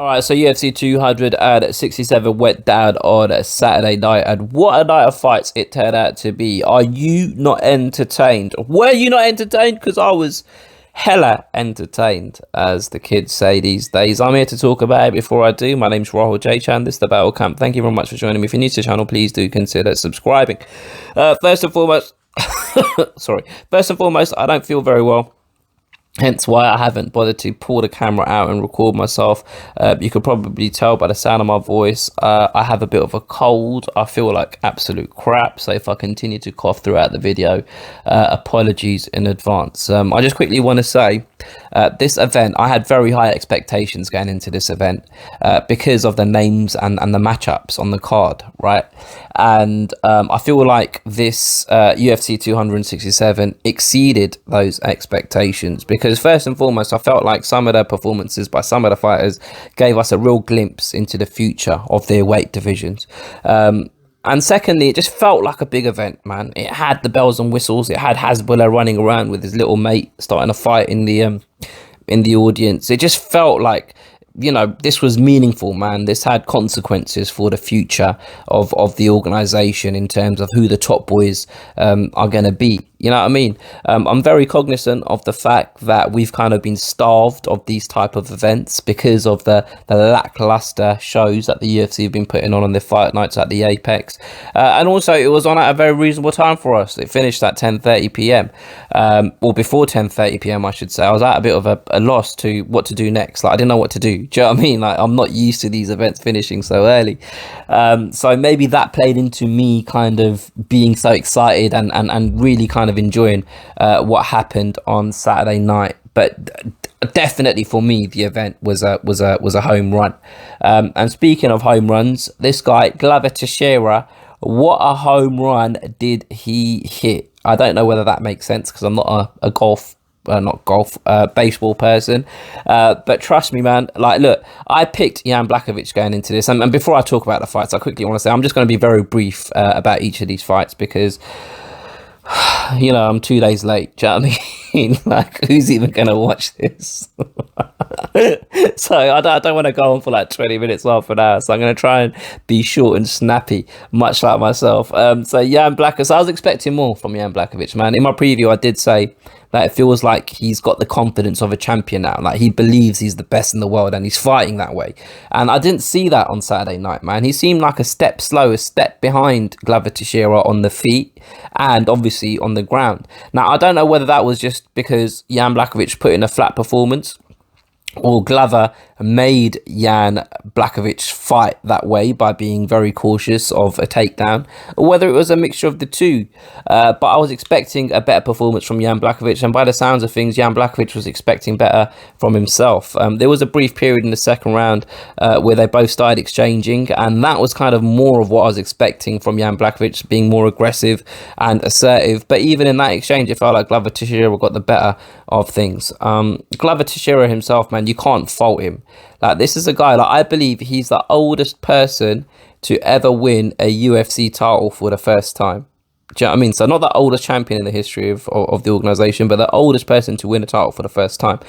All right, so UFC 267 went down on Saturday night, and what a night of fights it turned out to be. Are you not entertained? Were you not entertained? Because I was hella entertained, as the kids say these days. I'm here to talk about it. Before I do, my name's Rahul J. Chan. This is the Battle Camp. Thank you very much for joining me. If you're new to the channel, please do consider subscribing. First and foremost, First and foremost, I don't feel very well. Hence why I haven't bothered to pull the camera out and record myself. You could probably tell by the sound of my voice. I have a bit of a cold. I feel like absolute crap. So if I continue to cough throughout the video, apologies in advance. I just quickly want to say, this event, I had very high expectations going into this event because of the names and the matchups on the card, right? And I feel like this UFC 267 exceeded those expectations because first and foremost, I felt like some of the performances by some of the fighters gave us a real glimpse into the future of their weight divisions. And secondly, it just felt like a big event, man. It had the bells and whistles. It had Hasbulla running around with his little mate starting a fight in the audience. It just felt like, you know, this was meaningful, man. This had consequences for the future of the organization in terms of who the top boys are going to be. You know what I mean? I'm very cognizant of the fact that we've kind of been starved of these type of events because of the lackluster shows that the UFC have been putting on their fight nights at the Apex. And also, it was on at a very reasonable time for us. It finished at 10:30 p.m. Or before 10:30 p.m. I should say. I was at a bit of a loss to what to do next. Like, I didn't know what to do. Do you know what I mean? Like, I'm not used to these events finishing so early. So maybe that played into me kind of being so excited and really kind of enjoying what happened on Saturday night. But definitely for me, the event was a home run. And speaking of home runs, this guy, Glover Teixeira, what a home run did he hit? I don't know whether that makes sense because I'm not a baseball person, but trust me, man, like, look, I picked Jan Błachowicz going into this, and before I talk about the fights, I quickly want to say I'm just going to be very brief about each of these fights because, you know, I'm 2 days late. Do you know what I mean? Like, who's even going to watch this? So I don't want to go on for like 20 minutes, half an hour. So I'm going to try and be short and snappy, much like myself. So Jan Błachowicz, I was expecting more from Jan Błachowicz, man. In my preview, I did say that it feels like he's got the confidence of a champion now. Like, he believes he's the best in the world and he's fighting that way. And I didn't see that on Saturday night, man. He seemed like a step slow, a step behind Glover Teixeira on the feet and obviously on the ground. Now, I don't know whether that was just because Jan Błachowicz put in a flat performance or Glover made Jan Błachowicz fight that way by being very cautious of a takedown, or whether it was a mixture of the two. But I was expecting a better performance from Jan Błachowicz, and by the sounds of things, Jan Błachowicz was expecting better from himself. There was a brief period in the second round where they both started exchanging, and that was kind of more of what I was expecting from Jan Błachowicz, being more aggressive and assertive. But even in that exchange, it felt like Glover Teixeira got the better of things. Glover Teixeira himself, man, you can't fault him. Like, this is a guy, like, I believe he's the oldest person to ever win a UFC title for the first time. Do you know what I mean? So not the oldest champion in the history of the organization, but the oldest person to win a title for the first time.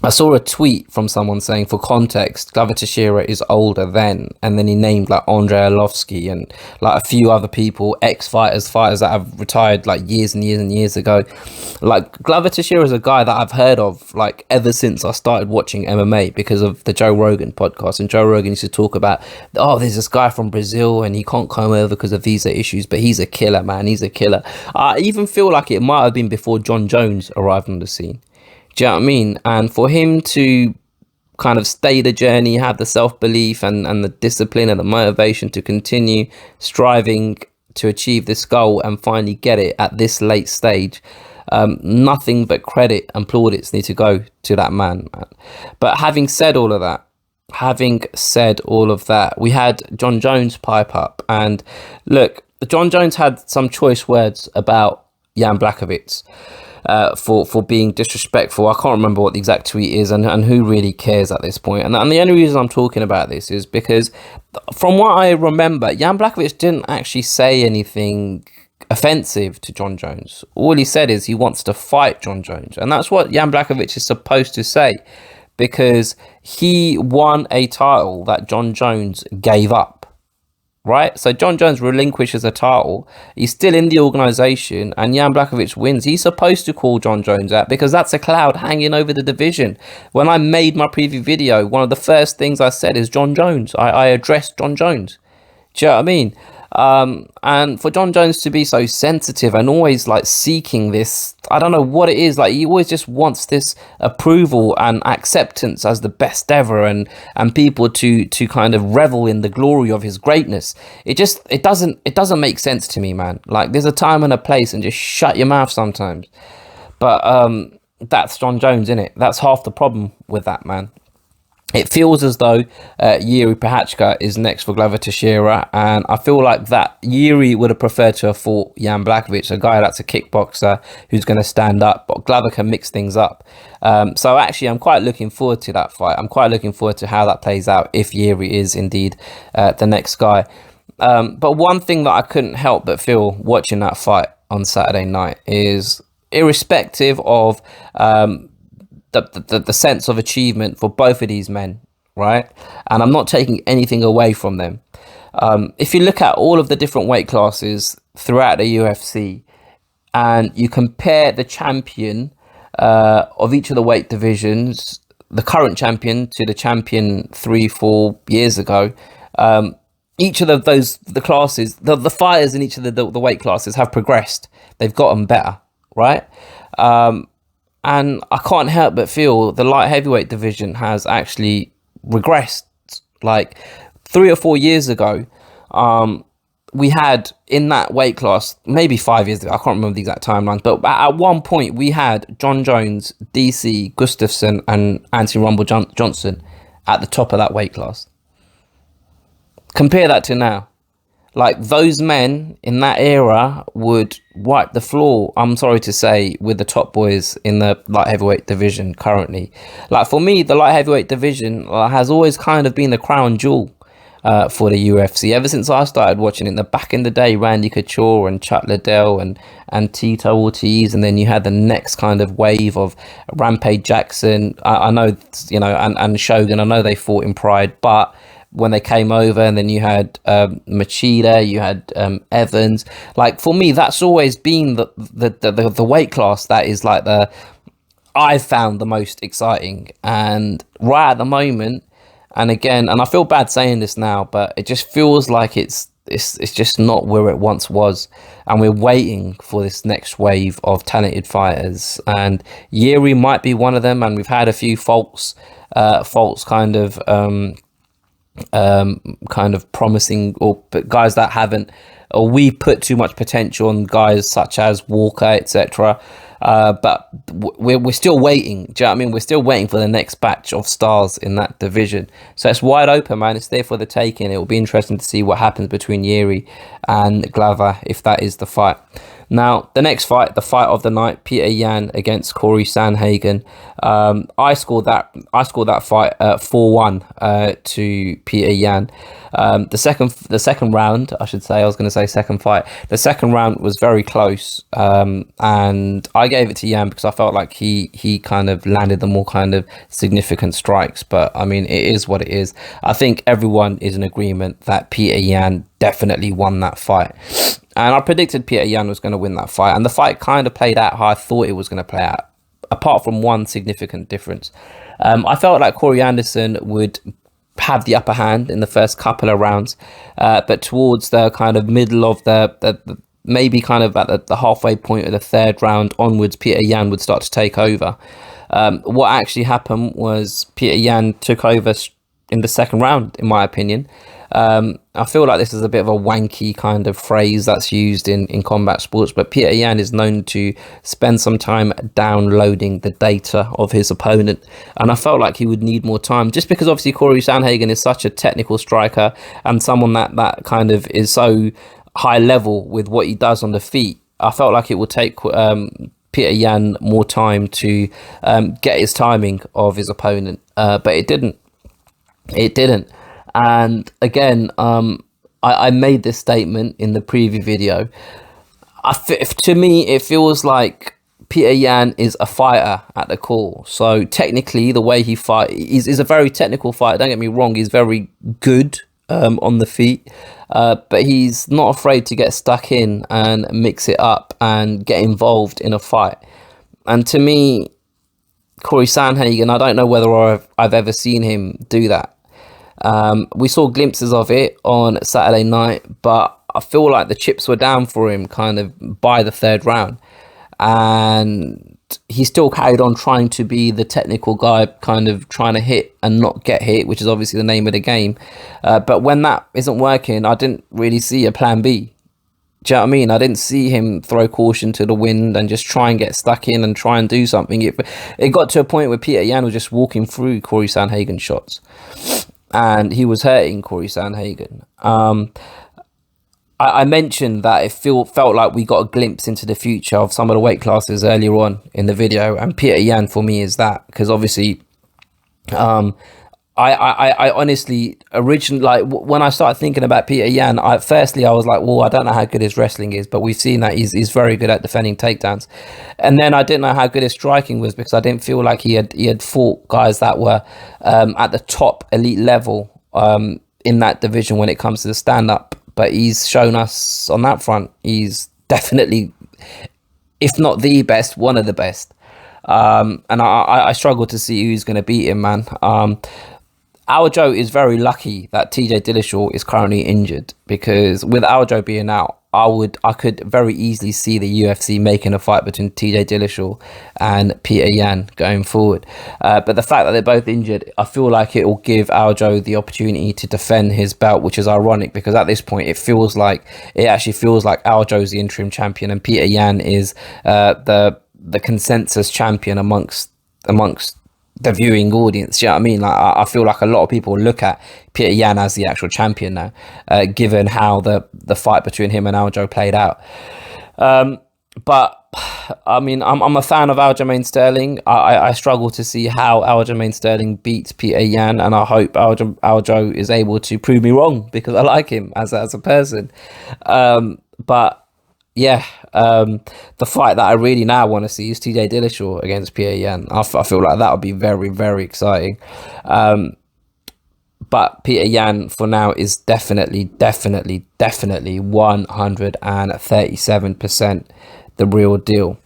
I saw a tweet from someone saying, for context, Glover Teixeira is older than, and then he named like Andrei Arlovski and like a few other people, fighters that have retired like years and years and years ago. Like, Glover Teixeira is a guy that I've heard of like ever since I started watching MMA because of the Joe Rogan podcast. And Joe Rogan used to talk about, oh, there's this guy from Brazil and he can't come over because of visa issues, but he's a killer, man. He's a killer. I even feel like it might have been before John Jones arrived on the scene. Do you know what I mean? And for him to kind of stay the journey, have the self-belief and the discipline and the motivation to continue striving to achieve this goal and finally get it at this late stage, nothing but credit and plaudits need to go to that man. But having said all of that, we had John Jones pipe up. And look, John Jones had some choice words about Jan Błachowicz. For being disrespectful. I can't remember what the exact tweet is, and who really cares at this point. And the only reason I'm talking about this is because from what I remember, Jan Błachowicz didn't actually say anything offensive to John Jones. All he said is he wants to fight John Jones, and that's what Jan Błachowicz is supposed to say. because he won a title that John Jones gave up. Right, so John Jones relinquishes a title. He's still in the organization, and Jan Błachowicz wins. He's supposed to call John Jones out because that's a cloud hanging over the division. When I made my preview video, one of the first things I said is John Jones. I addressed John Jones. Do you know what I mean? And for John Jones to be so sensitive and always like seeking this, I don't know what it is, like he always just wants this approval and acceptance as the best ever, and people to kind of revel in the glory of his greatness. It doesn't make sense to me, man. Like there's a time and a place, and just shut your mouth sometimes. But that's John Jones, innit? That's half the problem with that, man. It feels as though Jiří Procházka is next for Glover Teixeira, and I feel like that Jiří would have preferred to have fought Jan Błachowicz, a guy that's a kickboxer who's going to stand up, but Glover can mix things up. So actually, I'm quite looking forward to that fight. I'm quite looking forward to how that plays out if Jiří is indeed the next guy. But one thing that I couldn't help but feel watching that fight on Saturday night is, irrespective of the sense of achievement for both of these men, right? And I'm not taking anything away from them. If you look at all of the different weight classes throughout the UFC, and you compare the champion of each of the weight divisions, the current champion to the champion 3-4 years ago, each of the classes, the fighters in each of the weight classes have progressed. They've gotten better, right? And I can't help but feel the light heavyweight division has actually regressed. Like 3 or 4 years ago, we had in that weight class, maybe 5 years ago, I can't remember the exact timelines, but at one point we had John Jones, DC, Gustafsson and Anthony Rumble Johnson at the top of that weight class. Compare that to now. Like those men in that era would wipe the floor, I'm sorry to say, with the top boys in the light heavyweight division currently. Like for me, the light heavyweight division has always kind of been the crown jewel for the UFC. Ever since I started watching it, back in the day, Randy Couture and Chuck Liddell and Tito Ortiz, and then you had the next kind of wave of Rampage Jackson. I know, you know, and Shogun. I know they fought in Pride, but when they came over, and then you had Machida, you had Evans. Like for me, that's always been the weight class that is like I found the most exciting. And right at the moment, and again, and I feel bad saying this now, but it just feels like it's just not where it once was, and we're waiting for this next wave of talented fighters. And Jiří might be one of them, and we've had a few false kind of promising, or guys that haven't, or we put too much potential on guys such as Walker, etc. But we're still waiting. Do you know what I mean? We're still waiting for the next batch of stars in that division. So it's wide open, man. It's there for the taking. It will be interesting to see what happens between Jiří and Glover, if that is the fight. Now, the next fight, the fight of the night, Peter Yan against Corey Sandhagen. I scored that fight 4-1 to Peter Yan. The second round, I should say, I was going to say second fight. The second round was very close, and I gave it to Yan because I felt like he kind of landed the more kind of significant strikes. But I mean, it is what it is. I think everyone is in agreement that Peter Yan definitely won that fight. And I predicted Peter Yan was going to win that fight. And the fight kind of played out how I thought it was going to play out, apart from one significant difference. I felt like Corey Anderson would have the upper hand in the first couple of rounds. But towards the kind of middle of the maybe kind of at the halfway point of the third round onwards, Peter Yan would start to take over. What actually happened was Peter Yan took over in the second round, in my opinion. I feel like this is a bit of a wanky kind of phrase that's used in combat sports, but Peter Yan is known to spend some time downloading the data of his opponent, and I felt like he would need more time, just because obviously Corey Sandhagen is such a technical striker and someone that kind of is so high level with what he does on the feet. I felt like it would take Peter Yan more time to get his timing of his opponent, but it didn't. And again, I made this statement in the preview video. To me, it feels like Peter Yan is a fighter at the core. So technically, the way he fight is a very technical fighter. Don't get me wrong; he's very good on the feet, but he's not afraid to get stuck in and mix it up and get involved in a fight. And to me, Corey Sandhagen, I don't know whether I've ever seen him do that. We saw glimpses of it on Saturday night, but I feel like the chips were down for him kind of by the third round. And he still carried on trying to be the technical guy, kind of trying to hit and not get hit, which is obviously the name of the game. But when that isn't working, I didn't really see a plan B. Do you know what I mean? I didn't see him throw caution to the wind and just try and get stuck in and try and do something. It got to a point where Peter Yan was just walking through Corey Sandhagen's shots, and he was hurting Corey Sandhagen. I mentioned that it felt like we got a glimpse into the future of some of the weight classes earlier on in the video, and Peter Yan for me is that, because obviously I honestly originally, like, when I started thinking about Peter Yan, I was like, well, I don't know how good his wrestling is, but we've seen that he's very good at defending takedowns. And then I didn't know how good his striking was, because I didn't feel like he had fought guys that were at the top elite level in that division when it comes to the stand-up. But he's shown us on that front, he's definitely, if not the best, one of the best. And I struggle to see who's going to beat him, man. Aljo is very lucky that TJ Dillashaw is currently injured, because with Aljo being out, I could very easily see the UFC making a fight between TJ Dillashaw and Peter Yan going forward. But the fact that they're both injured, I feel like it will give Aljo the opportunity to defend his belt, which is ironic, because at this point it actually feels like Aljo's the interim champion and Peter Yan is the consensus champion amongst the viewing audience. You know what I mean? Like, I feel like a lot of people look at Peter Yan as the actual champion now, given how the fight between him and Aljo played out. But I mean, I'm a fan of Aljamain Sterling. I struggle to see how Aljamain Sterling beats Peter Yan, and I hope Aljo is able to prove me wrong, because I like him as a person. But yeah, the fight that I really now want to see is TJ Dillashaw against Peter Yan. I feel like that would be very, very exciting. But Peter Yan for now is definitely 137% the real deal.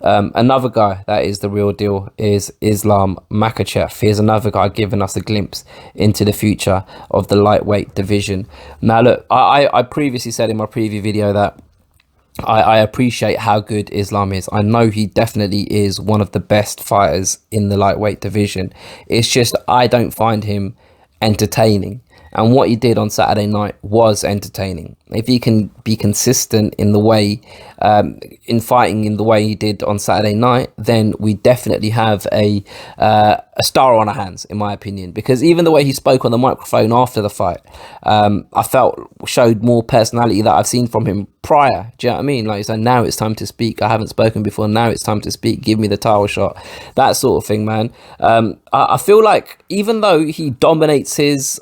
Another guy that is the real deal is Islam Makhachev. Here's another guy giving us a glimpse into the future of the lightweight division. Now look, I previously said in my preview video that I appreciate how good Islam is. I know he definitely is one of the best fighters in the lightweight division. It's just I don't find him entertaining. And what he did on Saturday night was entertaining. If he can be consistent in the way, in fighting in the way he did on Saturday night, then we definitely have a star on our hands, in my opinion. Because even the way he spoke on the microphone after the fight, I felt showed more personality that I've seen from him prior. Do you know what I mean? Like, he said, now it's time to speak. I haven't spoken before. Now it's time to speak. Give me the title shot. That sort of thing, man. I feel like even though he dominates his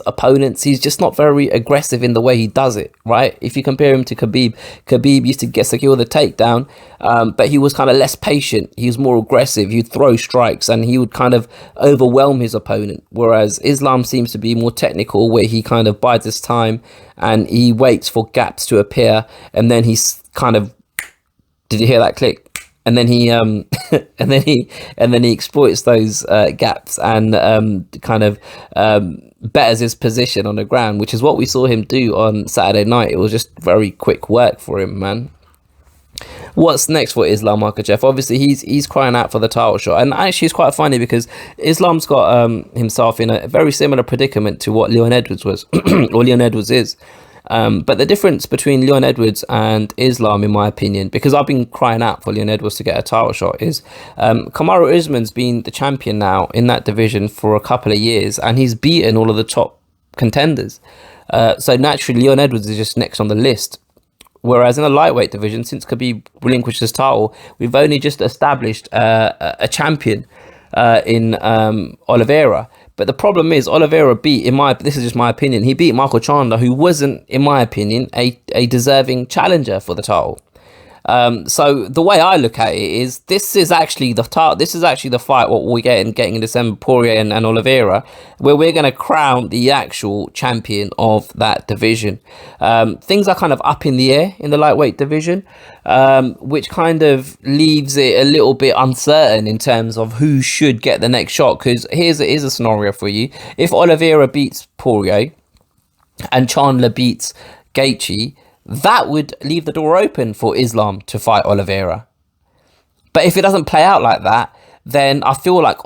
opponents, he's just not very aggressive in the way he does it, right? If you compare him to Khabib used to secure the takedown, but he was kind of less patient. He was more aggressive. He'd throw strikes and he would kind of overwhelm his opponent, whereas Islam seems to be more technical, where he kind of bides his time and he waits for gaps to appear, and then he's kind of, did you hear that click? And then he and then he exploits those gaps and kind of betters his position on the ground, which is what we saw him do on Saturday night. It was just very quick work for him, man. What's next for Islam Makhachev? Obviously, he's crying out for the title shot, and actually, it's quite funny because Islam's got himself in a very similar predicament to what Leon Edwards was, or Leon Edwards is. But the difference between Leon Edwards and Islam, in my opinion, because I've been crying out for Leon Edwards to get a title shot, is Kamaru Usman's been the champion now in that division for a couple of years, and he's beaten all of the top contenders. So naturally, Leon Edwards is just next on the list. Whereas in the lightweight division, since Khabib relinquished his title, we've only just established a champion in Oliveira. But the problem is, Oliveira beat, this is just my opinion, he beat Michael Chandler, who wasn't, in my opinion, a deserving challenger for the title. So the way I look at it is this is actually the fight what we getting in December, Poirier and Oliveira, where we're going to crown the actual champion of that division. Things are kind of up in the air in the lightweight division, which kind of leaves it a little bit uncertain in terms of who should get the next shot. Because here's a scenario for you: if Oliveira beats Poirier and Chandler beats Gaethje, that would leave the door open for Islam to fight Oliveira. But if it doesn't play out like that, then I feel like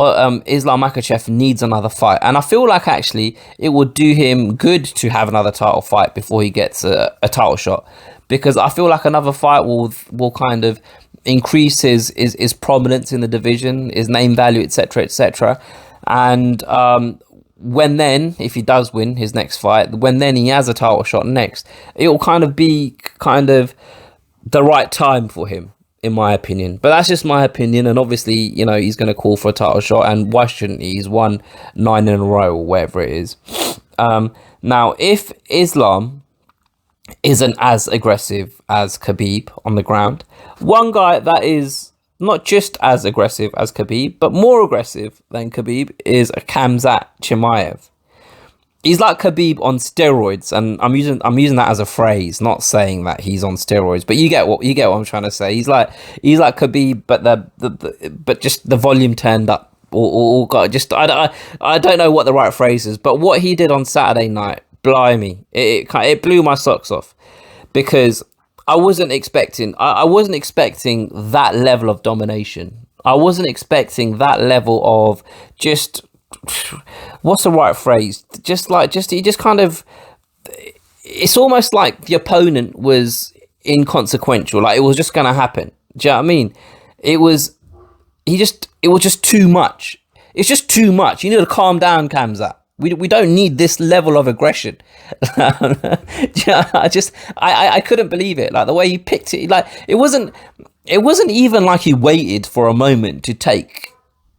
Islam Makhachev needs another fight. And I feel like actually it would do him good to have another title fight before he gets a title shot. Because I feel like another fight will kind of increase his prominence in the division, his name value, etc., etc. And if he does win his next fight, when then he has a title shot next, it will kind of be the right time for him, in my opinion. But that's just my opinion, and obviously, he's going to call for a title shot, and why shouldn't he? He's won 9 in a row or whatever it is. Now, if Islam isn't as aggressive as Khabib on the ground, one guy that is not just as aggressive as Khabib, but more aggressive than Khabib is Khamzat Chimaev. He's like Khabib on steroids, and I'm using that as a phrase, not saying that he's on steroids, but you get what I'm trying to say. He's like Khabib, but but just the volume turned up, or I don't know what the right phrase is, but what he did on Saturday night, blimey, it blew my socks off, because I wasn't expecting that level of domination. I wasn't expecting that level of just, what's the right phrase? It's almost like the opponent was inconsequential. Like it was just going to happen. Do you know what I mean? It was just too much. It's just too much. You need to calm down, Khamzat. We don't need this level of aggression. I couldn't believe it. Like the way he picked it, like it wasn't even like he waited for a moment to take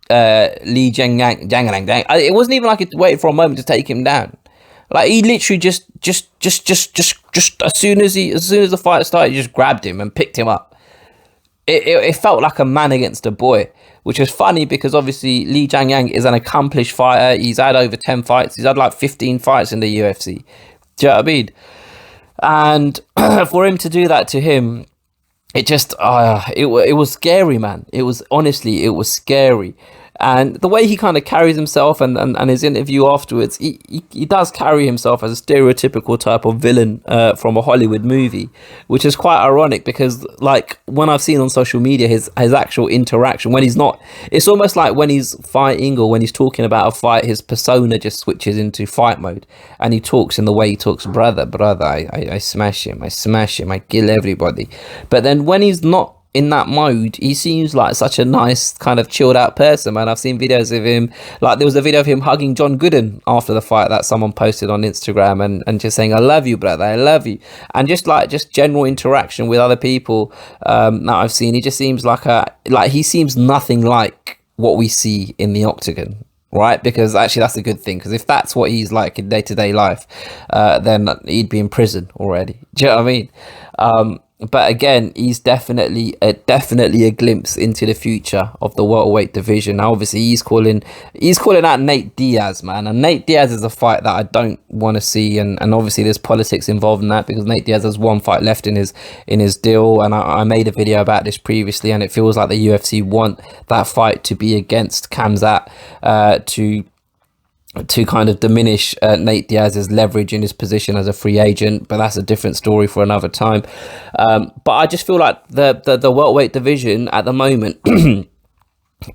Jingliang. It wasn't even like he waited for a moment to take him down. Like he literally just as soon as the fight started, he just grabbed him and picked him up. It felt like a man against a boy, which is funny because obviously Jingliang is an accomplished fighter. He's had over 10 fights. He's had like 15 fights in the UFC. Do you know what I mean? And for him to do that to him, it just, it was scary, man. It was scary. And the way he kind of carries himself and his interview afterwards, he does carry himself as a stereotypical type of villain from a Hollywood movie, which is quite ironic because, like, when I've seen on social media his actual interaction, when he's not, it's almost like when he's fighting or when he's talking about a fight, his persona just switches into fight mode and he talks in the way he talks, brother, I smash him, I kill everybody. But then when he's not in that mode, he seems like such a nice kind of chilled out person, man. I've seen videos of him, like there was a video of him hugging John Gooden after the fight that someone posted on Instagram and just saying, I love you, brother, I love you. And just general interaction with other people that I've seen, he just seems he seems nothing like what we see in the octagon, right? Because actually that's a good thing, because if that's what he's like in day-to-day life, then he'd be in prison already. Do you know what I mean? But again, he's definitely a glimpse into the future of the welterweight division. Now, obviously, he's calling out Nate Diaz, man. And Nate Diaz is a fight that I don't want to see. And obviously, there's politics involved in that because Nate Diaz has one fight left in his deal. And I made a video about this previously, and it feels like the UFC want that fight to be against Khamzat to kind of diminish Nate Diaz's leverage in his position as a free agent, but that's a different story for another time. But I just feel like the welterweight division at the moment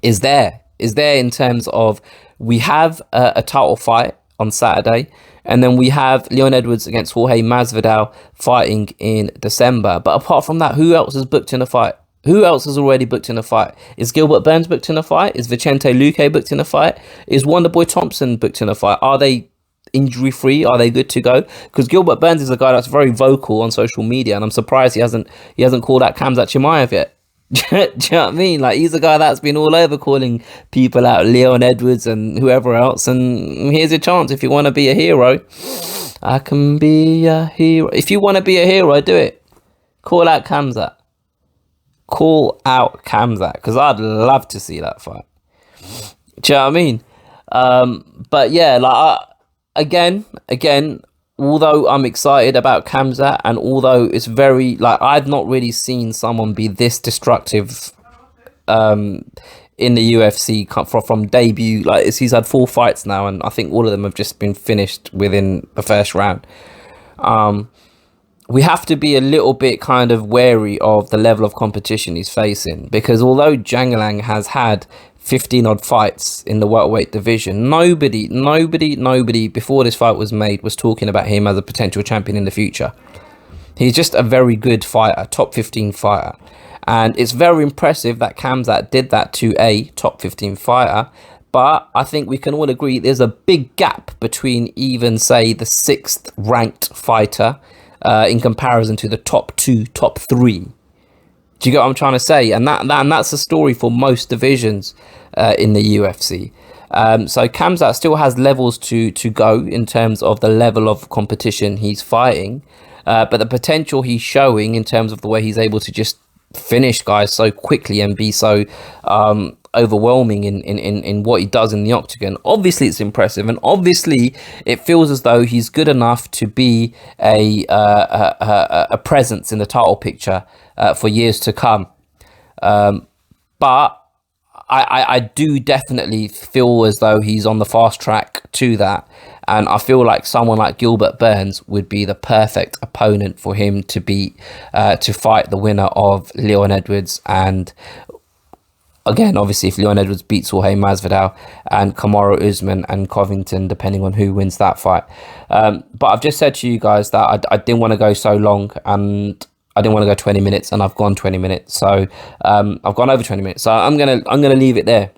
is there in terms of we have a title fight on Saturday, and then we have Leon Edwards against Jorge Masvidal fighting in December. But apart from that, who else is booked in a fight? Who else is already booked in a fight? Is Gilbert Burns booked in a fight? Is Vicente Luque booked in a fight? Is Wonderboy Thompson booked in a fight? Are they injury free? Are they good to go? Because Gilbert Burns is a guy that's very vocal on social media, and I'm surprised he hasn't called out Khamzat Chimaev yet. Do you know what I mean? Like, he's a guy that's been all over calling people out, Leon Edwards and whoever else. And here's your chance. If you want to be a hero, I can be a hero. If you want to be a hero, do it. Call out Khamzat. Call out Khamzat, because I'd love to see that fight. Do you know what I mean? But yeah, like again, although I'm excited about Khamzat, and although it's very like I've not really seen someone be this destructive in the UFC from debut. Like he's had 4 fights now, and I think all of them have just been finished within the first round. We have to be a little bit kind of wary of the level of competition he's facing, because although Jingliang has had 15 odd fights in the welterweight division, nobody before this fight was made was talking about him as a potential champion in the future. He's just a very good fighter, top 15 fighter. And it's very impressive that Khamzat did that to a top 15 fighter. But I think we can all agree there's a big gap between even, say, the 6th ranked fighter in comparison to the top 2, top 3. Do you get what I'm trying to say? And that's a story for most divisions in the UFC. So Khamzat still has levels to go in terms of the level of competition he's fighting. But the potential he's showing in terms of the way he's able to just finish guys so quickly and be so overwhelming in what he does in the octagon, obviously it's impressive, and obviously it feels as though he's good enough to be a presence in the title picture for years to come. But I do definitely feel as though he's on the fast track to that, and I feel like someone like Gilbert Burns would be the perfect opponent for him to beat, to fight the winner of Leon Edwards. And again, obviously, if Leon Edwards beats Jorge Masvidal, and Kamaru Usman and Covington, depending on who wins that fight. But I've just said to you guys that I didn't want to go so long, and I didn't want to go 20 minutes, and I've gone 20 minutes. So I've gone over 20 minutes. So I'm gonna leave it there.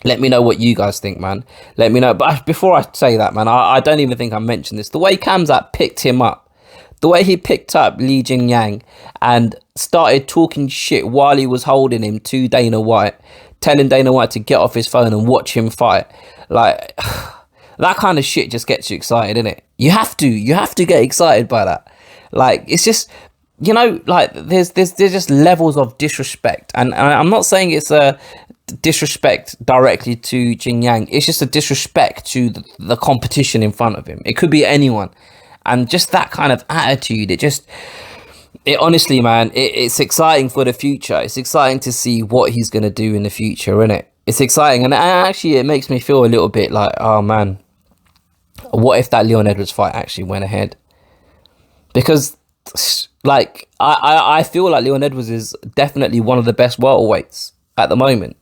Let me know what you guys think, man. Let me know. But before I say that, man, I don't even think I mentioned this. The way Khamzat picked him up, the way he picked up Li Jingliang and started talking shit while he was holding him to Dana White, telling Dana White to get off his phone and watch him fight. Like, that kind of shit just gets you excited, innit? You have to get excited by that. Like, it's just, you know, like there's just levels of disrespect. And I'm not saying it's a disrespect directly to Jingliang. It's just a disrespect to the competition in front of him. It could be anyone. And just that kind of attitude, it honestly, man, it's exciting for the future. It's exciting to see what he's going to do in the future, innit? It's exciting. And actually, it makes me feel a little bit like, oh, man, what if that Leon Edwards fight actually went ahead? Because, like, I feel like Leon Edwards is definitely one of the best welterweights at the moment.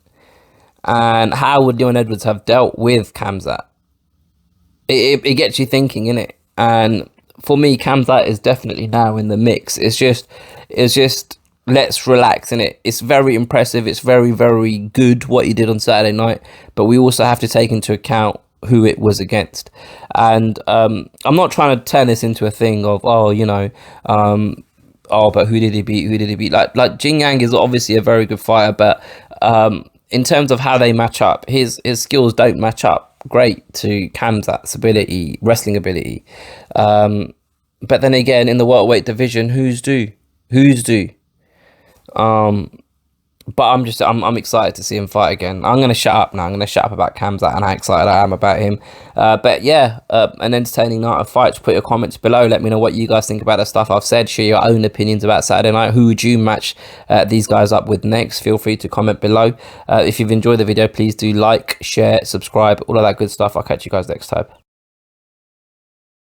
And how would Leon Edwards have dealt with Khamzat? It gets you thinking, innit? And for me, Khamzat is definitely now in the mix. It's just let's relax, innit? It's very impressive. It's very, very good what he did on Saturday night. But we also have to take into account who it was against. And I'm not trying to turn this into a thing of, oh, you know, but who did he beat? Who did he beat? Like Jingliang is obviously a very good fighter, but in terms of how they match up, his skills don't match up great to Khamzat's ability, wrestling ability. But then again, in the welterweight division, who's do? But I'm excited to see him fight again. I'm going to shut up now. I'm going to shut up about Khamzat and how excited I am about him. But yeah, an entertaining night of fights. Put your comments below. Let me know what you guys think about the stuff I've said. Share your own opinions about Saturday night. Who would you match these guys up with next? Feel free to comment below. If you've enjoyed the video, please do like, share, subscribe, all of that good stuff. I'll catch you guys next time.